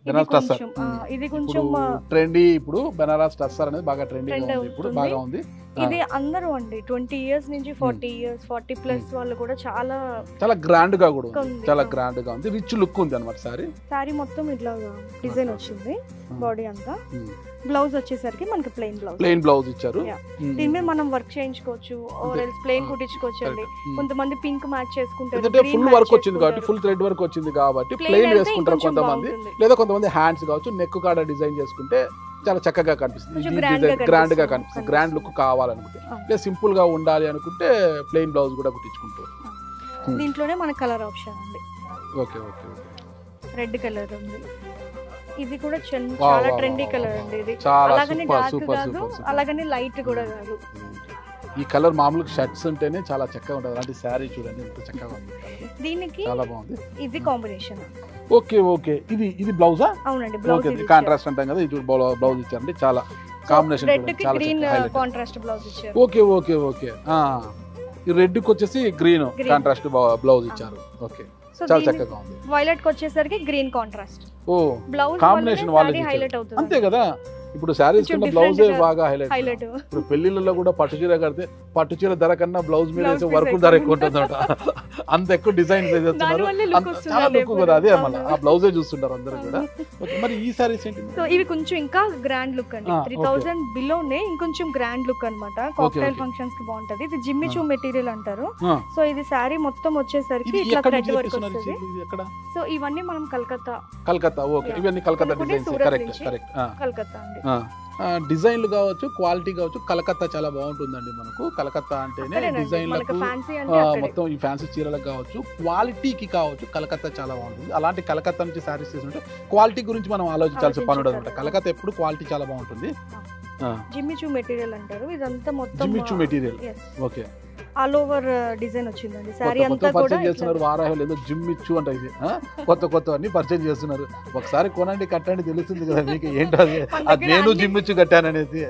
బెనారస్ టస్సర్ ఇది కొంచెం ట్రెండీ. ఇప్పుడు బెనారస్ టస్సర్ అనేది బాగా ట్రెండీగా ఉంది ఇప్పుడు, బాగా ఉంది. ఇది అందరూ అండి 20 years నుంచి 40 years 40+ వాళ్ళు కూడా చాలా గ్రాండ్ గా కూడా ఉంది, చాలా గ్రాండ్ గా ఉంది, రిచ్ లుక్ ఉంది అన్నమాట. సారీ మొత్తం ఇట్లా డిజైన్ వచ్చింది బాడీ అంతా. బ్లౌజ్ వచ్చేసరికి మనకి ప్లెయిన్ బ్లౌజ్ ఇచ్చారు. దీని మీద మనం వర్క్ చేయించుకోవచ్చు, ప్లెయిన్ కుట్టించుకోవచ్చు అండి. కొంతమంది పింక్ మ్యాచ్ చేసుకుంటారు, ఎందుకంటే ఫుల్ వర్క్ వచ్చింది కాబట్టి, ఫుల్ థ్రెడ్ వర్క్ వచ్చింది కాబట్టి ప్లెయిన్ వేసుకుంటారు కొంతమంది, లేదా కొంతమంది హ్యాండ్స్ కావచ్చు నెక్ కాడ డిజైన్ చేసుకుంటే చాలా చక్కగా కనిపిస్తుంది, గ్రాండ్ గా కనిపిస్తుంది. గ్రాండ్ లుక్ కావాలనుకుంటే, లేదా సింపుల్ గా ఉండాలి అనుకుంటే ప్లెయిన్ బ్లౌజ్ కూడా కుట్టించుకుంటారు. దీంట్లోనే మన కలర్ ఆప్షన్ ఉంది. Okay okay okay. Red colour ఉంది, ఇది కూడా చాలా ట్రెండీ కలర్ అండి. ఇది అలాగని డార్క్ కాదు, అలాగని లైట్ కూడా కాదు. ఈ కలర్ మామూలుగా షర్ట్స్ ఉంటేనే చాలా చక్కగా ఉంటుంది, అలాంటి శారీ చూడండి ఎంత చక్కగా ఉంది. దీనికి చాలా బాగుంది. ఇది కాంబినేషన్. Okay okay. ఇది బ్లౌజా? అవునండి, బ్లౌజ్ కాంట్రాస్ట్ అంటాం కదా, ఇది బ్లౌజ్ ఇచ్చారండి. చాలా కాంబినేషన్, రెడ్ కి గ్రీన్ కాంట్రాస్ట్ బ్లౌజ్ ఇచ్చారు. Okay okay okay. ఈ రెడ్ కి వచ్చేసి గ్రీన్ కాంట్రాస్ట్ బ్లౌజ్ ఇచ్చారు. ఓకే, చాలా చక్కగా ఉంది. వైలెట్ కి వచ్చేసరికి గ్రీన్ కాంట్రాస్ట్. ఓ, బ్లౌజ్ కాంబినేషన్ వాళ్ళకి హైలైట్ అవుతుంది. అంతే కదా. ఇప్పుడు శారీస్ కన్నా బ్లౌజే బాగా హైలైట్. ఇప్పుడు పెళ్లిళ్ళలో కూడా పట్టు చీర కడితే పట్టు చీర ధర కన్నా బ్లౌజ్ మీద వేసే వర్క్ ధర ఎక్కువ ఉంటుంది అనమాట. అంత ఎక్కువ డిజైన్ వేసేస్తున్నారు, చాలా లుక్ కదా. అదే మళ్ళీ ఆ బ్లౌజే చూస్తుంటారు అందరూ కూడా. మరి ఈ శారీస్ ఏంటి? సో ఇవి కొంచెం ఇంకా గ్రాండ్ లుక్ అండి, 3000 బిలోనే ఇంకొంచెం గ్రాండ్ లుక్ అన్నమాట. కాక్టైల్ ఫంక్షన్స్ కి బాగుంటది. ఇది జిమ్మిచూ మెటీరియల్ అంటారు. సో ఇది శారీ మొత్తం వచ్చేసరికి ఇట్లా థ్రెడ్ వర్క్ వస్తుంది. సో ఇవన్నీ మనం కలకత్తా. ఓకే, ఇవన్నీ Calcutta designs. Correct correct. Calcutta అండి. డిజైన్లు కావచ్చు, క్వాలిటీ కావచ్చు, కలకత్తా చాలా బాగుంటుందండి. మనకు కలకత్తా అంటేనే డిజైన్లకు మొత్తం ఈ ఫ్యాన్సీ చీరలకు కావచ్చు, క్వాలిటీకి కావచ్చు, కలకత్తా చాలా బాగుంటుంది. అలాంటి కలకత్తా నుంచి శారీస్ తీసుకుంటే క్వాలిటీ గురించి మనం ఆలోచించాల్సిన పని ఉండదు అనమాట. కలకత్తా ఎప్పుడు క్వాలిటీ చాలా బాగుంటుంది. జిమ్మిచూ మెటీరియల్ అంటారు ఇదంతా మొత్తం. Jimmy Choo material. Okay, all over design వచ్చిందండి. సారీ అంతా కూడా పర్చేజ్ చేస్తున్నారు. వారాహులు ఏదో జిమ్మిచ్చు అంటే ఇది కొత్త అన్ని పర్చేజ్ చేస్తున్నారు. ఒకసారి కొనండి, కట్టండి, తెలుస్తుంది కదా మీకు ఏంటో అది నేను జిమ్మిచ్చు కట్టాను అనేది.